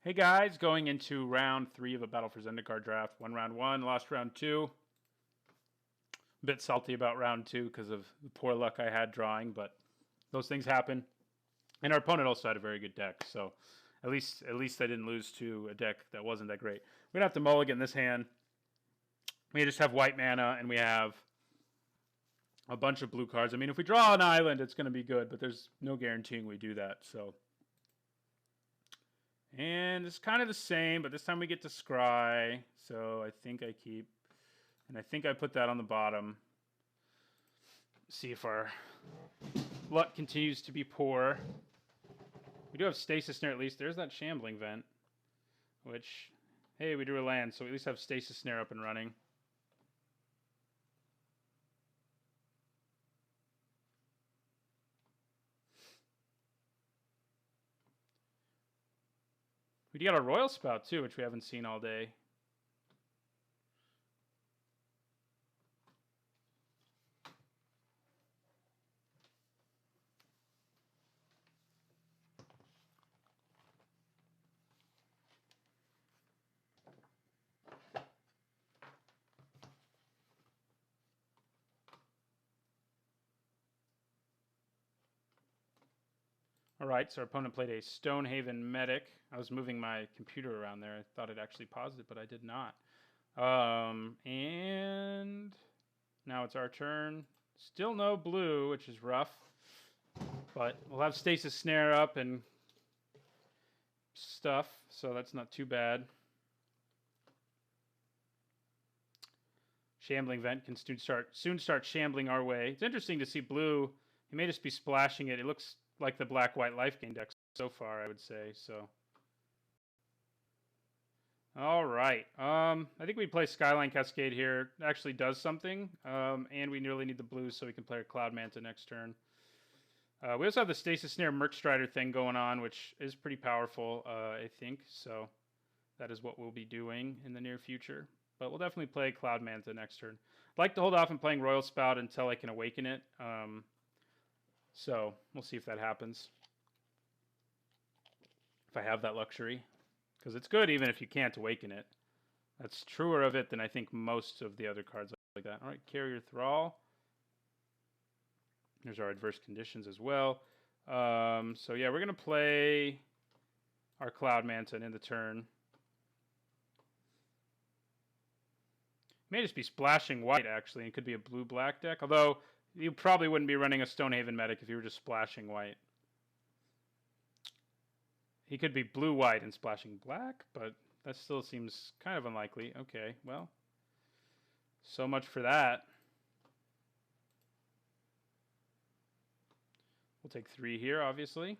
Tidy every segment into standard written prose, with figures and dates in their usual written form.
Hey guys, going into round 3 of a Battle for Zendikar draft. Won round 1, lost round 2. A bit salty about round 2 because of the poor luck I had drawing, but those things happen. And our opponent also had a very good deck, so at least I didn't lose to a deck that wasn't that great. We're gonna have to mulligan this hand. We just have white mana and we have a bunch of blue cards. I mean, if we draw an island, it's gonna be good, but there's no guaranteeing we do that. So. And it's kind of the same, but this time we get to scry. So I think I keep. And I think I put that on the bottom. See if our luck continues to be poor. We do have Stasis Snare at least. There's that Shambling Vent. Which, hey, we drew a land, so we at least have Stasis Snare up and running. We got our Royal Spout too, which we haven't seen all day. Alright, so our opponent played a Stonehaven Medic. I was moving my computer around there. I thought it actually paused it, but I did not. And now it's our turn. Still no blue, which is rough. But we'll have Stasis Snare up and stuff, so that's not too bad. Shambling Vent can soon start shambling our way. It's interesting to see blue. He may just be splashing it. It looks like the black-white life gain deck so far, I would say. So, all right. I think we play Skyline Cascade here. It actually does something, and we nearly need the blues so we can play our Cloud Manta next turn. We also have the Stasis Snare Merc Strider thing going on, which is pretty powerful, I think. So that is what we'll be doing in the near future. But we'll definitely play Cloud Manta next turn. I'd like to hold off on playing Royal Spout until I can awaken it. So we'll see if that happens. If I have that luxury. Because it's good even if you can't awaken it. That's truer of it than I think most of the other cards like that. All right, Carrier Thrall. There's our adverse conditions as well. So yeah, we're going to play our Cloud Manta in the turn. May just be splashing white, actually. It could be a blue-black deck. Although, you probably wouldn't be running a Stonehaven Medic if you were just splashing white. He could be blue-white and splashing black, but that still seems kind of unlikely. Okay, well. So much for that. We'll take 3 here, obviously.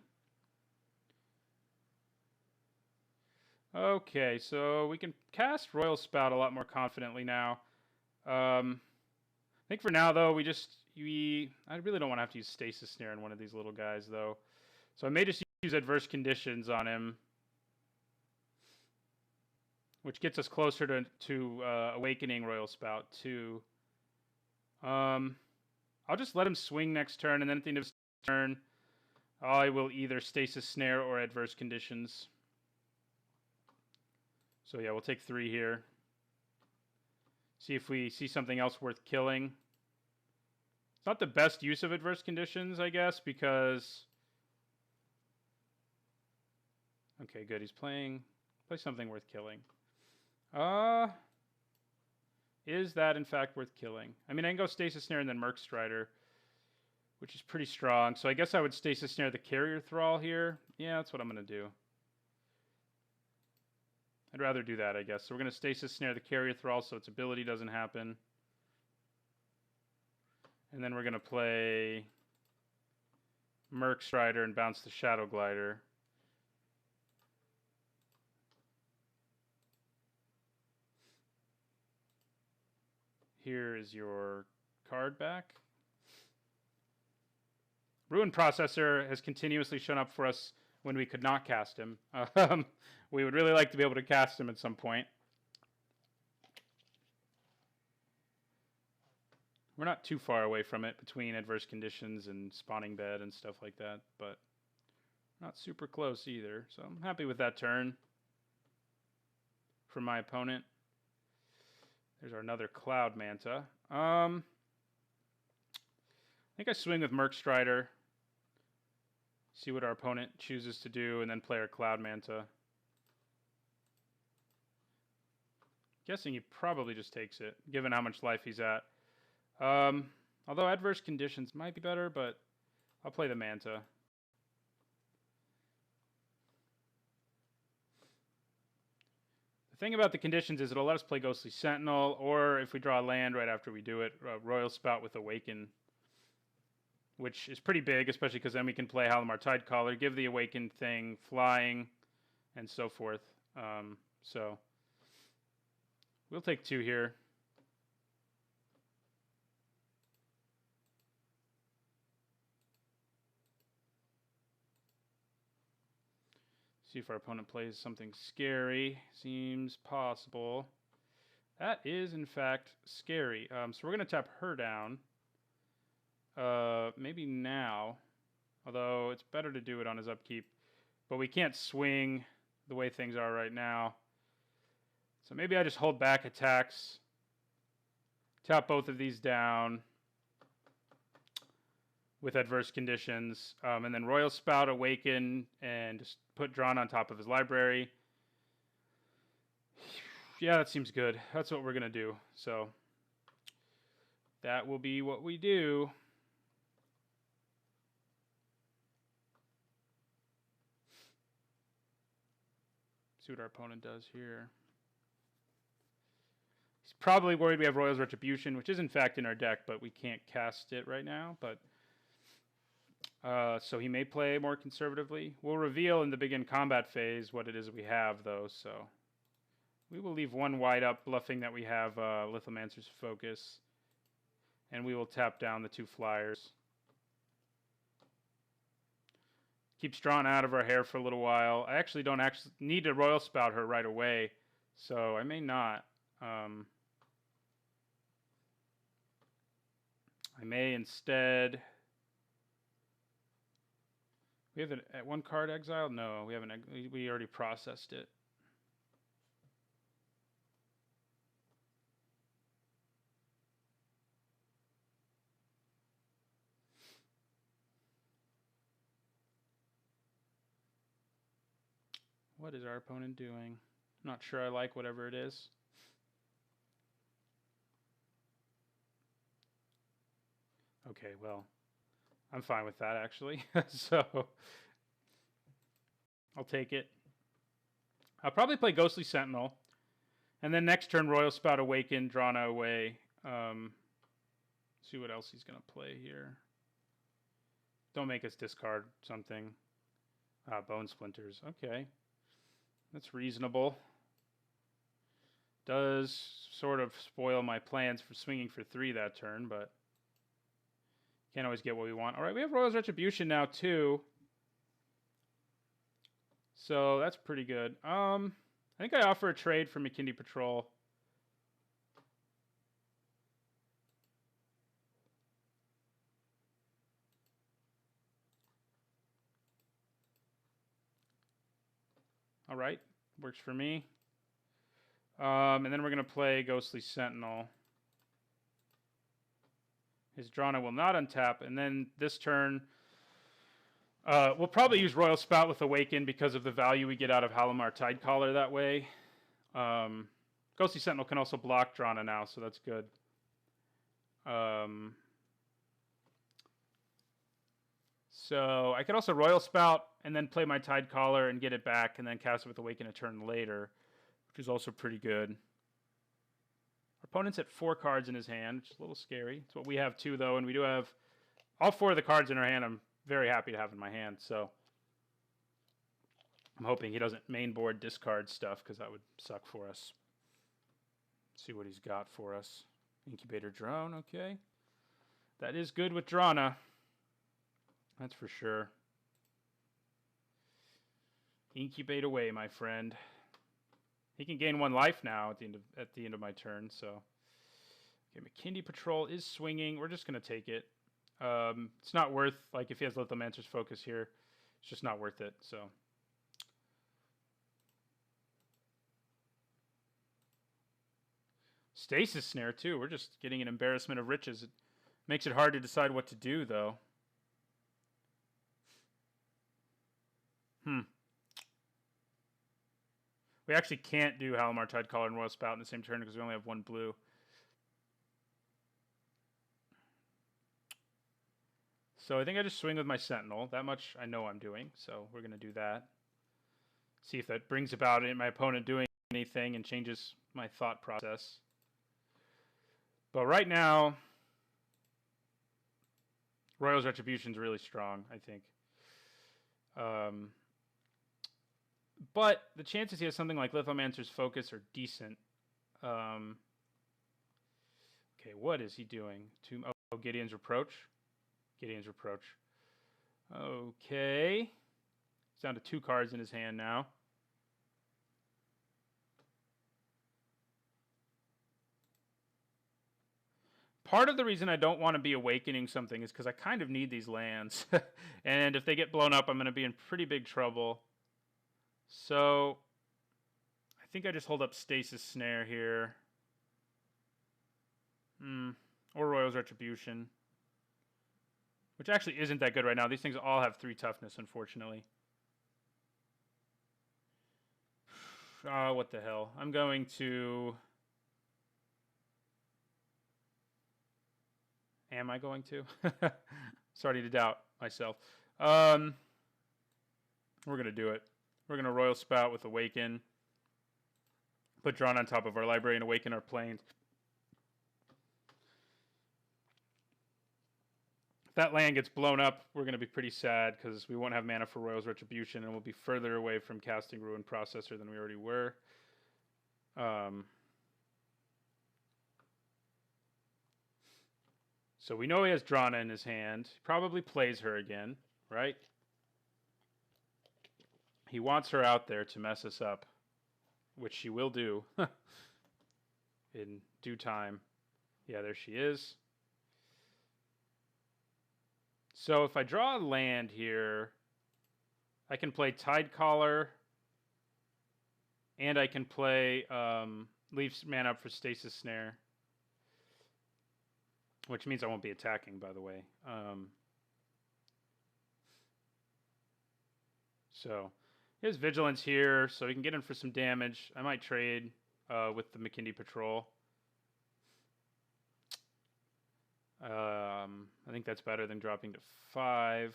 Okay, so we can cast Royal Spout a lot more confidently now. I think for now, though, I really don't want to have to use Stasis Snare on one of these little guys, though. So I may just use Adverse Conditions on him, which gets us closer to Awakening Royal Spout, too. I'll just let him swing next turn, and then at the end of his turn, I will either Stasis Snare or Adverse Conditions. So yeah, we'll take 3 here. See if we see something else worth killing. It's not the best use of adverse conditions, I guess, because... Okay, good. He's play something worth killing. Is that, in fact, worth killing? I mean, I can go Stasis Snare and then Merc Strider, which is pretty strong. So I guess I would Stasis Snare the Carrier Thrall here. Yeah, that's what I'm going to do. I'd rather do that, I guess. So we're going to Stasis Snare the Carrier Thrall so its ability doesn't happen. And then we're going to play Merc Strider and bounce the Shadow Glider. Here is your card back. Ruin Processor has continuously shown up for us when we could not cast him. We would really like to be able to cast him at some point. We're not too far away from it between adverse conditions and spawning bed and stuff like that, but not super close either. So I'm happy with that turn. from my opponent. There's our another Cloud Manta. I think I swing with Merc Strider. See what our opponent chooses to do, and then play our Cloud Manta. Guessing he probably just takes it, given how much life he's at. Although adverse conditions might be better, but I'll play the Manta. The thing about the conditions is it'll let us play Ghostly Sentinel, or if we draw a land right after we do it, Royal Spout with Awaken, which is pretty big, especially because then we can play Halimar Tidecaller, give the Awaken thing flying, and so forth. So we'll take 2 here. See if our opponent plays something scary. Seems possible. That is, in fact, scary. So we're going to tap her down. Maybe now. Although it's better to do it on his upkeep. But we can't swing the way things are right now. So maybe I just hold back attacks. Tap both of these down with adverse conditions, and then Royal Spout, Awaken, and just put Drawn on top of his library. Yeah, that seems good. That's what we're going to do. So that will be what we do. See what our opponent does here. He's probably worried we have Royal's Retribution, which is in fact in our deck, but we can't cast it right now. But so he may play more conservatively. We'll reveal in the begin combat phase what it is we have, though. So we will leave 1 wide up, bluffing that we have Lithomancer's Focus. And we will tap down the 2 flyers. Keeps Drawn out of our hair for a little while. I actually don't need to Royal Spout her right away, so I may not. I may instead... We have it at 1 card exiled? No, we haven't. We already processed it. What is our opponent doing? Not sure I like whatever it is. Okay, well, I'm fine with that, actually. So I'll take it. I'll probably play Ghostly Sentinel. And then next turn, Royal Spout, Awaken, Drana away. See what else he's going to play here. Don't make us discard something. Bone Splinters. Okay. That's reasonable. Does sort of spoil my plans for swinging for 3 that turn, but can't always get what we want. All right, we have Royal's Retribution now, too. So that's pretty good. I think I offer a trade for McKinley Patrol. All right, works for me. And then we're going to play Ghostly Sentinel. His Drana will not untap, and then this turn, we'll probably use Royal Spout with Awaken because of the value we get out of Halimar Tidecaller that way. Ghostly Sentinel can also block Drana now, so that's good. So I could also Royal Spout and then play my Tidecaller and get it back and then cast it with Awaken a turn later, which is also pretty good. Our opponent's at 4 cards in his hand, which is a little scary. It's what we have too, though, and we do have all 4 of the cards in our hand. I'm very happy to have in my hand, so I'm hoping he doesn't main board discard stuff because that would suck for us. Let's see what he's got for us. Incubator Drone, okay. That is good with Drana. That's for sure. Incubate away, my friend. He can gain 1 life now at the end of my turn. So, okay, McKinley Patrol is swinging. We're just gonna take it. It's not worth, like, if he has Lithomancer's Focus here, it's just not worth it. So, Stasis Snare, too. We're just getting an embarrassment of riches. It makes it hard to decide what to do, though. We actually can't do Halimar, Tidecaller, and Royal Spout in the same turn because we only have one blue. So I think I just swing with my Sentinel. That much I know I'm doing, so we're going to do that. See if that brings about my opponent doing anything and changes my thought process. But right now, Royal's Retribution is really strong, I think. But the chances he has something like Lithomancer's Focus are decent. Okay, what is he doing? Oh, Gideon's Reproach. Gideon's Reproach. Okay. He's down to 2 cards in his hand now. Part of the reason I don't want to be awakening something is because I kind of need these lands. And if they get blown up, I'm going to be in pretty big trouble. So I think I just hold up Stasis Snare here. Or Royal's Retribution. Which actually isn't that good right now. These things all have 3 toughness, unfortunately. What the hell. I'm going to... Am I going to? Starting to doubt myself. We're going to do it. We're going to Royal Spout with Awaken. Put Drawn on top of our library and Awaken our planes. If that land gets blown up, we're going to be pretty sad because we won't have mana for Royal's Retribution and we'll be further away from casting Ruin Processor than we already were. So we know he has Drana in his hand. He probably plays her again, right? He wants her out there to mess us up, which she will do in due time. Yeah, there she is. So if I draw a land here, I can play Tidecaller, and I can play leave mana up for Stasis Snare, which means I won't be attacking, by the way. So he has Vigilance here, so he can get in for some damage. I might trade with the McKinley Patrol. I think that's better than dropping to 5.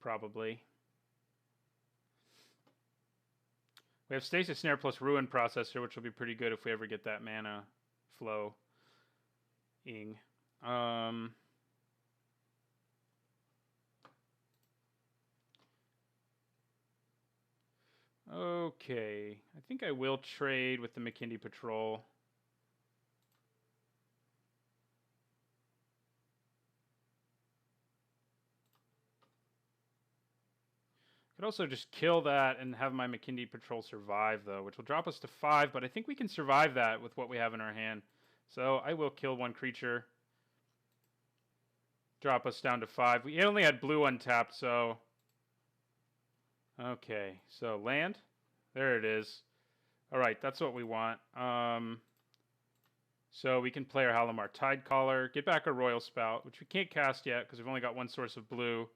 Probably. We have Stasis Snare plus Ruin Processor, which will be pretty good if we ever get that mana flow-ing. Okay. I think I will trade with the McKinley Patrol. Could also just kill that and have my McKinley Patrol survive, though, which will drop us to 5, but I think we can survive that with what we have in our hand. So I will kill 1 creature. Drop us down to 5. We only had blue untapped, so... Okay, so land. There it is. Alright, that's what we want. So we can play our Halimar Tidecaller, get back our Royal Spout, which we can't cast yet because we've only got 1 source of blue.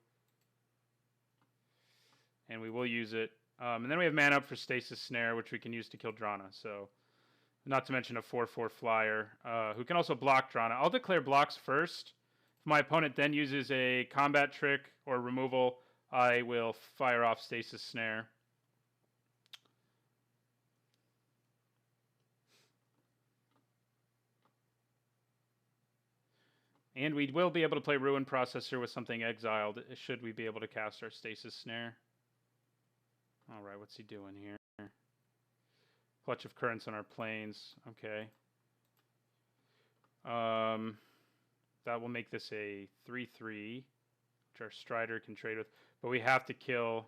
And we will use it. And then we have mana up for Stasis Snare, which we can use to kill Drana. So, not to mention a 4/4 flyer, who can also block Drana. I'll declare blocks first. If my opponent then uses a combat trick or removal, I will fire off Stasis Snare. And we will be able to play Ruin Processor with something exiled, should we be able to cast our Stasis Snare. Alright, what's he doing here? Clutch of Currents on our planes. Okay. That will make this a 3/3, which our Strider can trade with. But we have to kill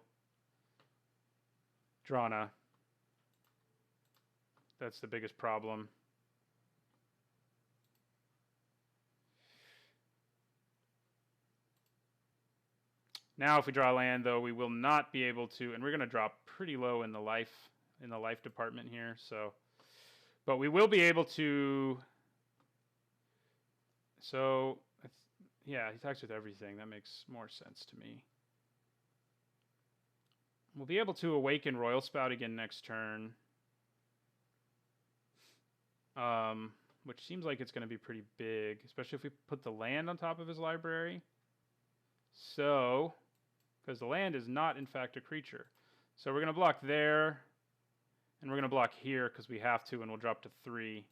Drana. That's the biggest problem. Now, if we draw land, though, we will not be able to, and we're going to drop pretty low in the life department here. So But we will be able to... So, yeah, he attacks with everything. That makes more sense to me. We'll be able to awaken Royal Spout again next turn. Which seems like it's going to be pretty big, especially if we put the land on top of his library. So, because the land is not, in fact, a creature. So we're going to block there, and we're going to block here because we have to, and we'll drop to 3.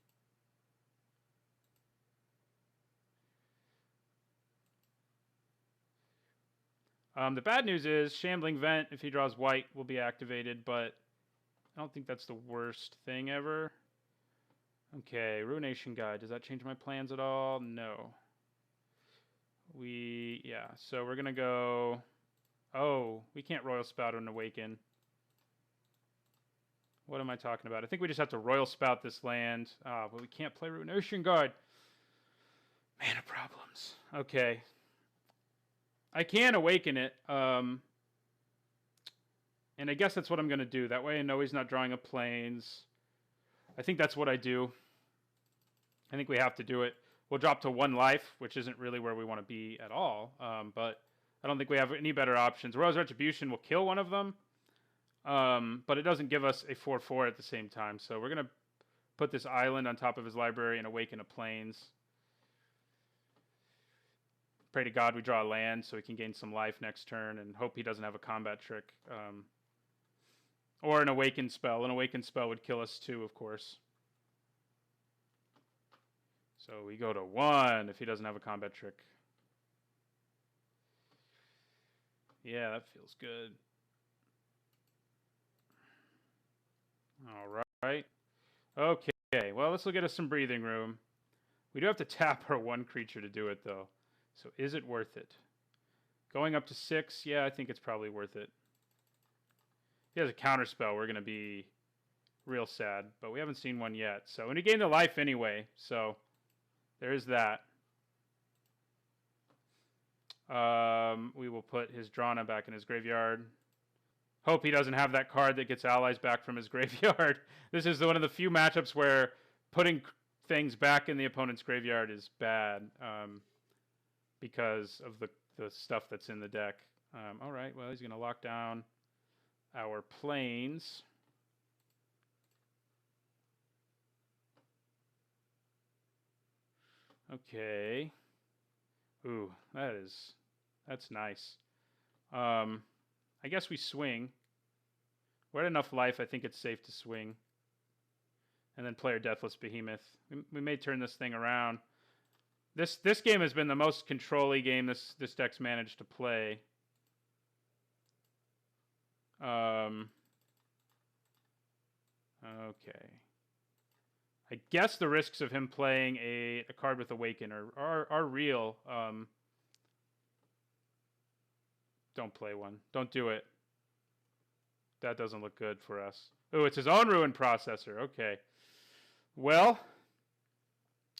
The bad news is Shambling Vent, if he draws white, will be activated, but I don't think that's the worst thing ever. Okay, Ruination Guide. Does that change my plans at all? No. Yeah, so we're going to go... Oh, we can't Royal Spout and Awaken. What am I talking about? I think we just have to Royal Spout this land. But we can't play Ruination Guide. Mana problems. Okay. I can Awaken it. And I guess that's what I'm going to do. That way I know he's not drawing up planes. I think that's what I do. I think we have to do it. We'll drop to 1 life, which isn't really where we want to be at all. But I don't think we have any better options. Royal's Retribution will kill one of them. But it doesn't give us a 4/4 at the same time. So we're going to put this island on top of his library and awaken a plains. Pray to God we draw a land so he can gain some life next turn and hope he doesn't have a combat trick. Or an awakened spell. An awakened spell would kill us too, of course. So we go to 1 if he doesn't have a combat trick. Yeah, that feels good. All right. Okay, well, this will get us some breathing room. We do have to tap our 1 creature to do it, though. So is it worth it? Going up to 6, yeah, I think it's probably worth it. If he has a counterspell, we're going to be real sad, but we haven't seen one yet. So, and he gained the life anyway, so there's that. We will put his Drana back in his graveyard. Hope he doesn't have that card that gets allies back from his graveyard. This is one of the few matchups where putting things back in the opponent's graveyard is bad because of the stuff that's in the deck. All right, well, he's going to lock down our planes. Okay. Ooh, that's nice. I guess we swing. We're at enough life, I think it's safe to swing. And then play our Deathless Behemoth. We may turn this thing around. This game has been the most control-y game this deck's managed to play. Okay. I guess the risks of him playing a card with Awaken are real. Don't play one. Don't do it. That doesn't look good for us. Oh, it's his own Ruin Processor. Okay. Well,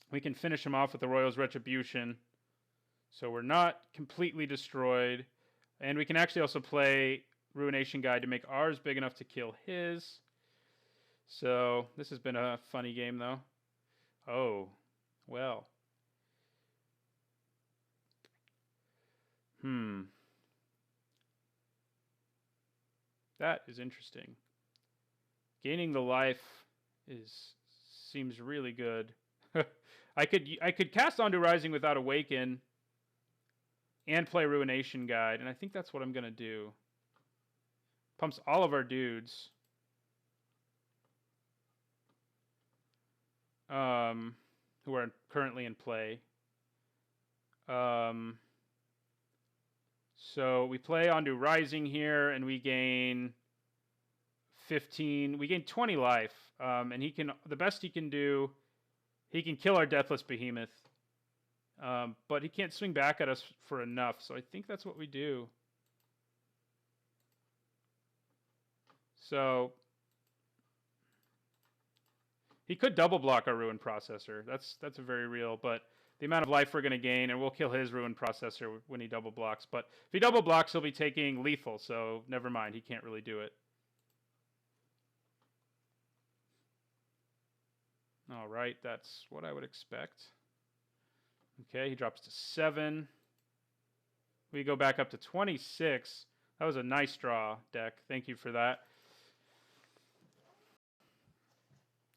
we can finish him off with the Royal's Retribution. So we're not completely destroyed. And we can actually also play Ruination Guide to make ours big enough to kill his. So this has been a funny game, though. Oh, well. That is interesting. Gaining the life seems really good. I could cast Onto Rising without Awaken and play Ruination Guide, and I think that's what I'm gonna do. Pumps all of our dudes. Who are currently in play. So we play Onto Rising here, and we gain 15. We gain 20 life, and the best he can do, he can kill our Deathless Behemoth, but he can't swing back at us for enough. So I think that's what we do. So he could double block our Ruin Processor. That's a very real, but the amount of life we're going to gain, and we'll kill his Ruin Processor when he double blocks. But if he double blocks, he'll be taking lethal, so never mind. He can't really do it. All right, that's what I would expect. Okay, he drops to 7. We go back up to 26. That was a nice draw, deck. Thank you for that.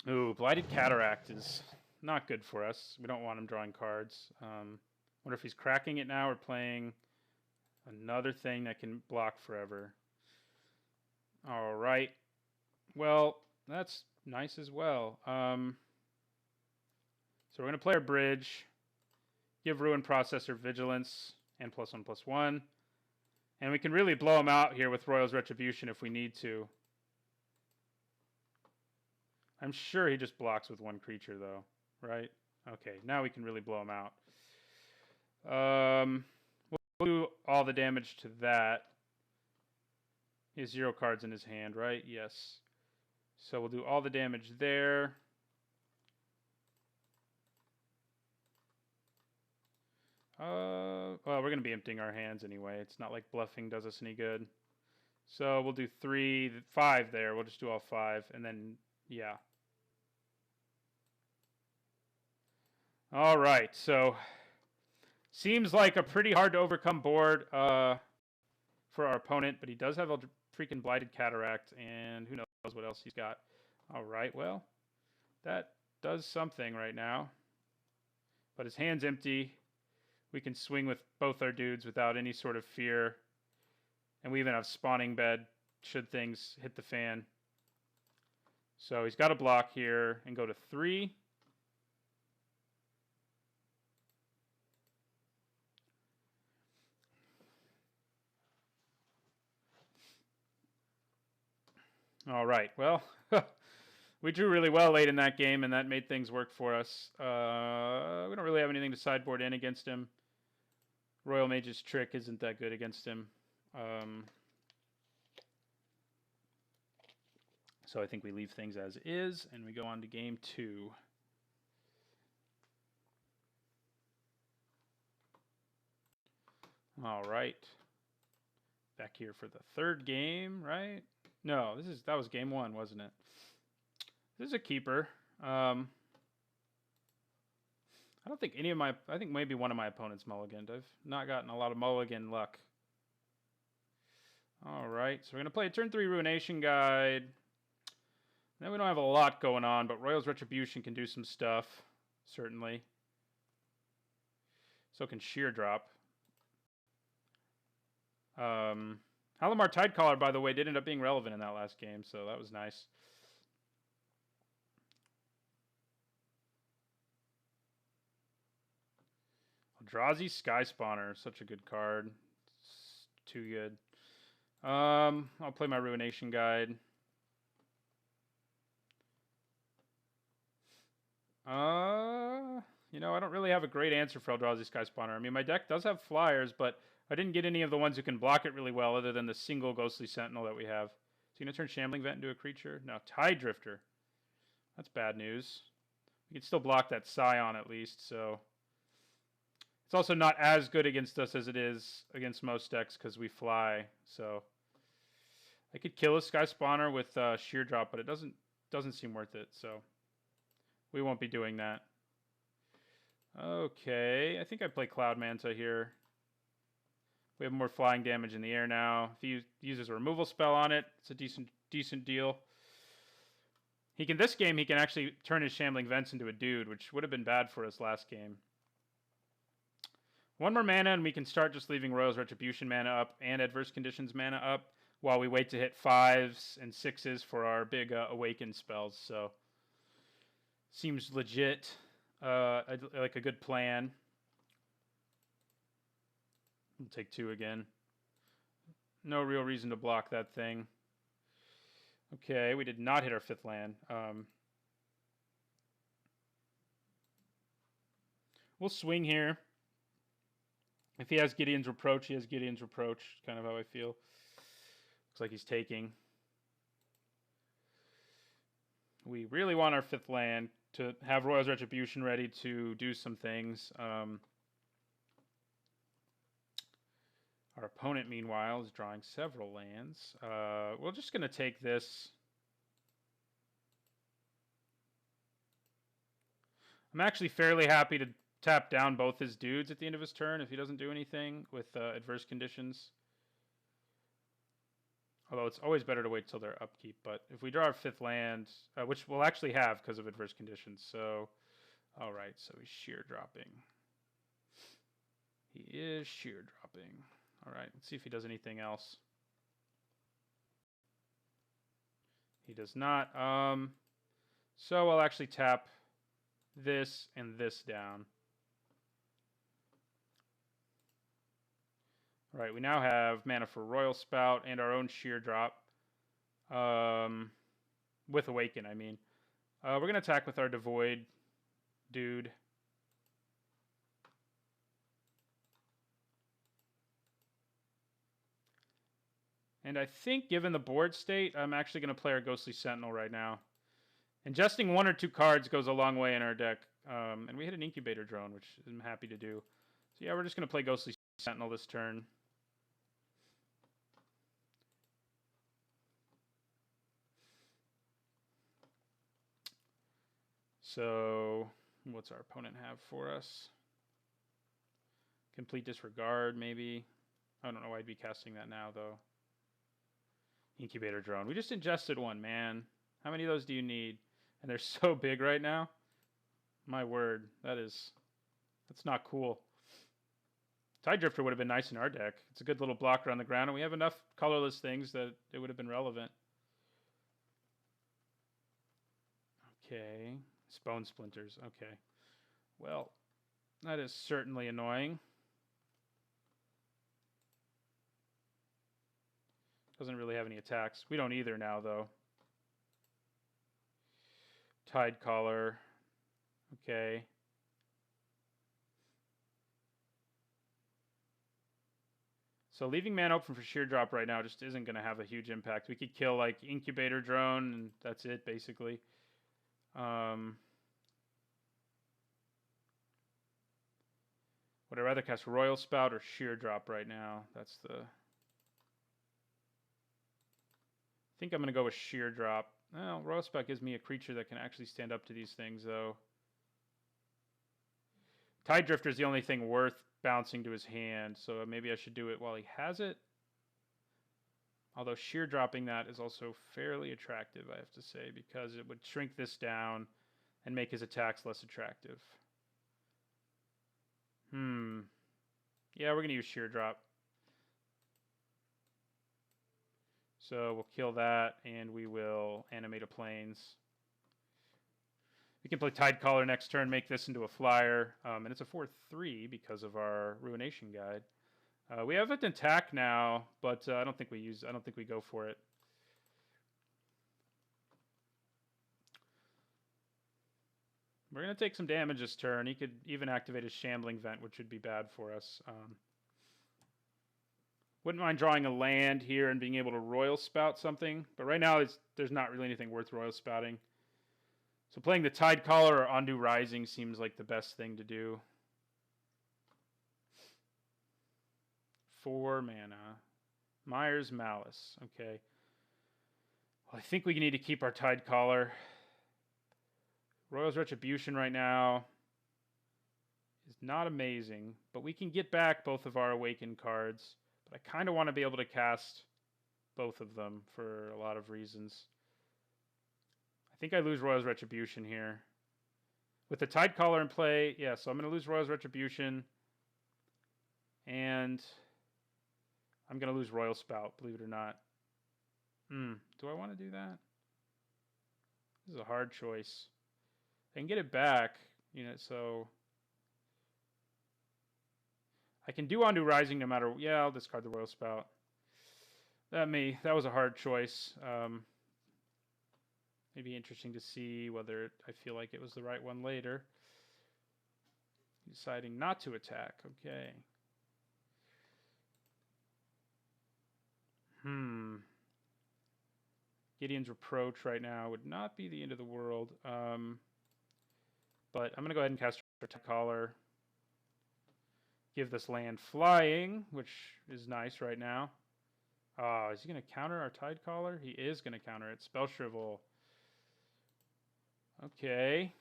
Ooh, Blighted Cataract is not good for us. We don't want him drawing cards. Wonder if he's cracking it now or playing another thing that can block forever. All right. Well, that's nice as well. So we're going to play our bridge, give Ruin Processor Vigilance, and +1/+1. And we can really blow him out here with Royal's Retribution if we need to. I'm sure he just blocks with 1 creature, though, right? Okay, now we can really blow him out. We'll do all the damage to that. He has 0 cards in his hand, right? Yes. So we'll do all the damage there. Well, we're going to be emptying our hands anyway. It's not like bluffing does us any good. So we'll do 5 there. We'll just do all 5. And then, yeah. All right. So seems like a pretty hard to overcome board for our opponent. But he does have a freaking Blighted Cataract. And who knows what else he's got. All right. Well, that does something right now. But his hand's empty. We can swing with both our dudes without any sort of fear. And we even have Spawning Bed should things hit the fan. So he's got to block here and go to 3. All right. Well, we drew really well late in that game, and that made things work for us. We don't really have anything to sideboard in against him. Royal Mage's Trick isn't that good against him. So I think we leave things as is, and we go on to game 2. All right. Back here for the 3rd game, right? No, that was game 1, wasn't it? This is a keeper. I don't think I think maybe one of my opponents mulliganed. I've not gotten a lot of mulligan luck. All right, so we're going to play a turn 3 Ruination Guide. Then we don't have a lot going on, but Royal's Retribution can do some stuff, certainly. So can Sheer Drop. Halimar Tidecaller, by the way, did end up being relevant in that last game, so that was nice. Eldrazi Sky Spawner, such a good card. It's too good. I'll play my Ruination Guide. You know, I don't really have a great answer for Eldrazi Sky Spawner. I mean, my deck does have flyers, but I didn't get any of the ones who can block it really well other than the single Ghostly Sentinel that we have. Is he going to turn Shambling Vent into a creature? No, Tide Drifter. That's bad news. We can still block that Scion at least, so... It's also not as good against us as it is against most decks because we fly, so... I could kill a Sky Spawner with Sheer Drop, but it doesn't seem worth it, so... We won't be doing that. Okay, I think I play Cloud Manta here. We have more flying damage in the air now. If he uses a removal spell on it, it's a decent deal. This game, he can actually turn his Shambling Vents into a dude, which would have been bad for us last game. 1 more mana, and we can start just leaving Royal's Retribution mana up and Adverse Conditions mana up while we wait to hit 5s and 6s for our big Awaken spells. So, seems legit, like a good plan. We'll take 2 again. No real reason to block that thing. Okay, we did not hit our 5th land. We'll swing here. If he has Gideon's Reproach, he has Gideon's Reproach. Kind of how I feel. Looks like he's taking. We really want our 5th land to have Royal's Retribution ready to do some things. Our opponent, meanwhile, is drawing several lands. We're just going to take this. I'm actually fairly happy to tap down both his dudes at the end of his turn if he doesn't do anything with adverse conditions. Although it's always better to wait till their upkeep. But if we draw our 5th land, which we'll actually have because of adverse conditions. So, all right, so he's sheer dropping. He is sheer dropping. All right, let's see if he does anything else. He does not. So I'll actually tap this and this down. All right, we now have mana for Royal Spout and our own sheer drop. With Awaken, I mean. We're going to attack with our Devoid dude. And I think, given the board state, I'm actually going to play our Ghostly Sentinel right now. Ingesting 1 or 2 cards goes a long way in our deck. And we hit an Incubator Drone, which I'm happy to do. So yeah, we're just going to play Ghostly Sentinel this turn. So, what's our opponent have for us? Complete Disregard, maybe. I don't know why I'd be casting that now, though. Incubator Drone. We just ingested 1, man. How many of those do you need? And they're so big right now. My word, that's not cool. Tide Drifter would have been nice in our deck. It's a good little blocker on the ground, and we have enough colorless things that it would have been relevant. Okay. Bone Splinters. Okay. Well, that is certainly annoying. Doesn't really have any attacks. We don't either now, though. Tide Caller. Okay. So leaving mana open for sheer drop right now just isn't going to have a huge impact. We could kill like Incubator Drone and that's it basically. Would I rather cast Royal Spout or sheer drop right now? That's the... I think I'm going to go with sheer drop. Well, Royal Spout gives me a creature that can actually stand up to these things though. Tide Drifter is the only thing worth bouncing to his hand, so maybe I should do it while he has it. Although sheer dropping that is also fairly attractive, I have to say, because it would shrink this down and make his attacks less attractive. Yeah, we're going to use sheer drop. So we'll kill that, and we will animate a plains. We can play Tide Caller next turn, make this into a flyer, and it's a 4/3 because of our Ruination Guide. We have an attack now, but I don't think we go for it. We're gonna take some damage this turn. He could even activate his Shambling Vent, which would be bad for us. Wouldn't mind drawing a land here and being able to Royal Spout something, but right now there's not really anything worth Royal Spouting. So playing the Tide Caller or Ondu Rising seems like the best thing to do. 4 mana. Myers Malice. Okay. Well, I think we need to keep our Tide Caller. Royal's Retribution right now is not amazing, but we can get back both of our Awakened cards. But I kind of want to be able to cast both of them for a lot of reasons. I think I lose Royal's Retribution here. With the Tide Caller in play, yeah, so I'm going to lose Royal's Retribution. And I'm going to lose Royal Spout, believe it or not. Do I want to do that? This is a hard choice. I can get it back, so... I can do Ondu Rising no matter... Yeah, I'll discard the Royal Spout. That was a hard choice. Maybe interesting to see whether I feel like it was the right one later. Deciding not to attack. Okay. Gideon's Reproach right now would not be the end of the world. But I'm going to go ahead and cast Tide Caller. Give this land flying, which is nice right now. Is he going to counter our Tide Caller? He is going to counter it. Spell Shrivel. Okay.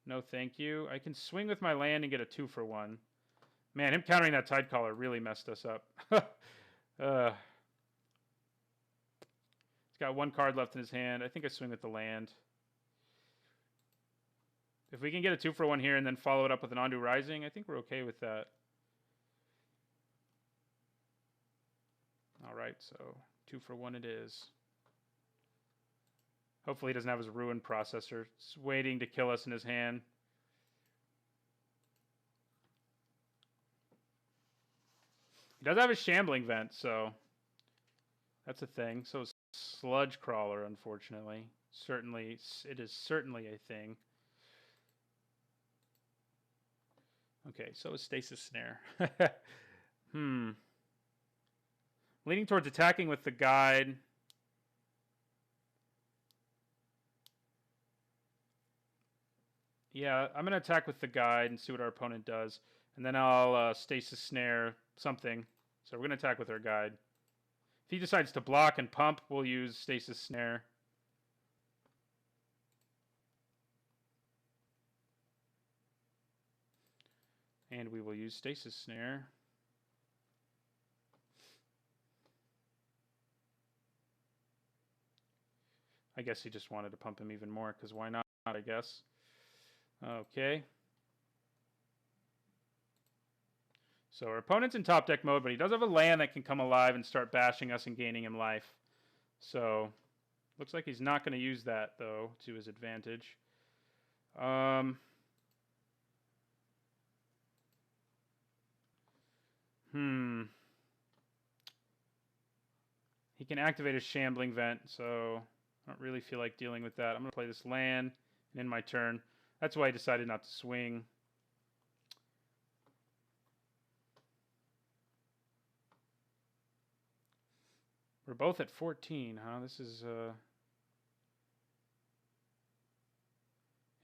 No, thank you. I can swing with my land and get a 2-for-1. Man, him countering that Tide Caller really messed us up. He's got 1 card left in his hand. I think I swing with the land. If we can get a 2-for-1 here and then follow it up with an Ondu Rising, I think we're okay with that. All right, so 2-for-1 it is. Hopefully he doesn't have his Ruin Processor. It's waiting to kill us in his hand. He does have a Shambling Vent, so that's a thing. So Sludge Crawler, unfortunately. Certainly, it is certainly a thing. Okay, so is Stasis Snare. Leaning towards attacking with the Guide. Yeah, I'm going to attack with the Guide and see what our opponent does. And then I'll Stasis Snare something. So we're going to attack with our Guide. If he decides to block and pump, we'll use Stasis Snare. And we will use Stasis Snare. I guess he just wanted to pump him even more, because why not, I guess. Okay. So our opponent's in top deck mode, but he does have a land that can come alive and start bashing us and gaining him life. So, looks like he's not going to use that, though, to his advantage. He can activate his Shambling Vent, so I don't really feel like dealing with that. I'm going to play this land and end my turn. That's why I decided not to swing. We're both at 14, huh? This is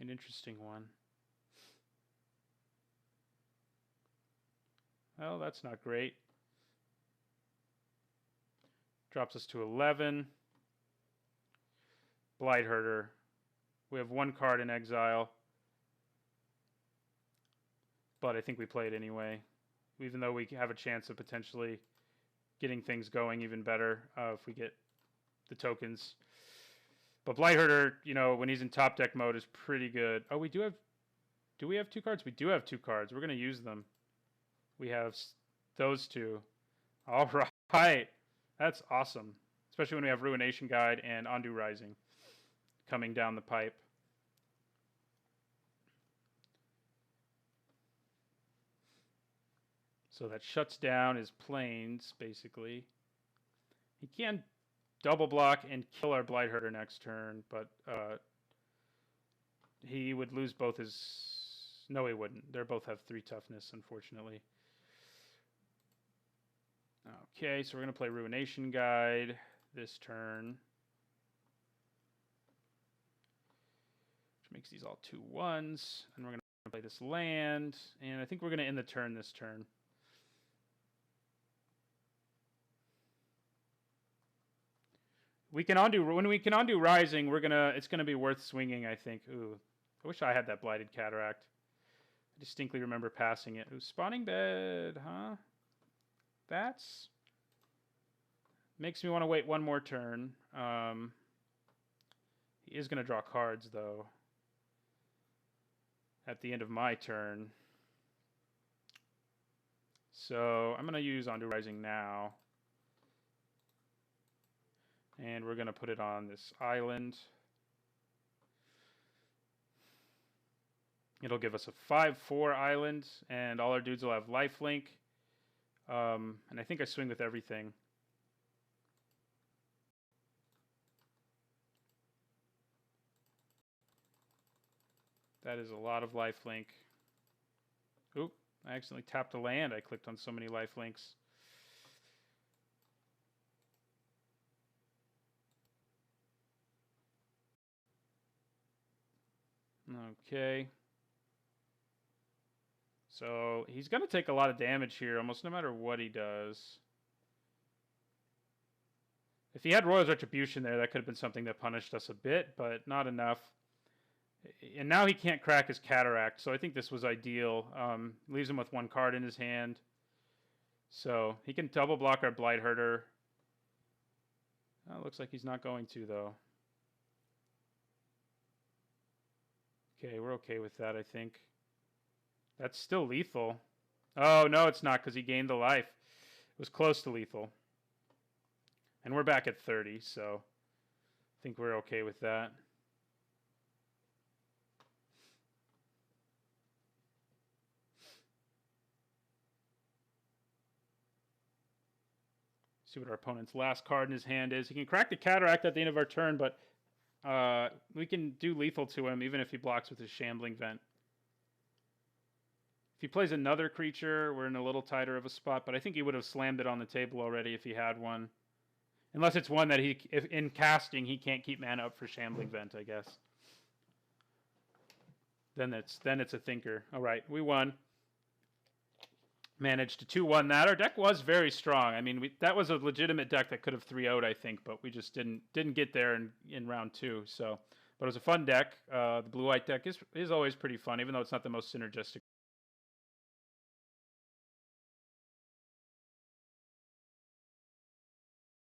an interesting one. Well, that's not great. Drops us to 11. Blightherder. We have 1 card in exile. But I think we play it anyway. Even though we have a chance of potentially getting things going even better if we get the tokens. But Blightherder, you know, when he's in top deck mode is pretty good. Oh, we do have... Do we have 2 cards? We do have 2 cards. We're going to use them. We have those 2. All right. That's awesome. Especially when we have Ruination Guide and Ondu Rising coming down the pipe. So that shuts down his planes, basically. He can double block and kill our Blightherder next turn, but he would lose both his... No, he wouldn't. They both have 3 toughness, unfortunately. Okay, so we're going to play Ruination Guide this turn. Which makes these all 2/1s. And we're going to play this land. And I think we're going to end the turn this turn. We can undo... When we can undo Rising, it's going to be worth swinging, I think. Ooh, I wish I had that Blighted Cataract. I distinctly remember passing it. Ooh, Spawning Bed, huh? That's... Makes me want to wait 1 more turn. He is going to draw cards, though. At the end of my turn. So, I'm going to use Ondu Rising now. And we're going to put it on this island. It'll give us a 5/4 island, and all our dudes will have lifelink. And I think I swing with everything. That is a lot of lifelink. Oop, I accidentally tapped a land. I clicked on so many lifelinks. Okay. So he's going to take a lot of damage here, almost no matter what he does. If he had Royal's Retribution there, that could have been something that punished us a bit, but not enough. And now he can't crack his Cataract, so I think this was ideal. Leaves him with one card in his hand. So he can double block our Blight Herder. Looks like he's not going to, though. Okay, we're okay with that, I think. That's still lethal. Oh, no, it's not, because he gained the life. It was close to lethal. And we're back at 30, so I think we're okay with that. See what our opponent's last card in his hand is. He can crack the Cataract at the end of our turn, but we can do lethal to him even if he blocks with his Shambling Vent. If he plays another creature, we're in a little tighter of a spot, but I think he would have slammed it on the table already if he had one. Unless it's one that if in casting, he can't keep mana up for Shambling Vent, I guess. Then it's a thinker. All right, we won. Managed to 2-1 that. Our deck was very strong. I mean, that was a legitimate deck that could have 3-0'd, I think, but we just didn't get there in round 2. So, but it was a fun deck. The blue-white deck is always pretty fun, even though it's not the most synergistic.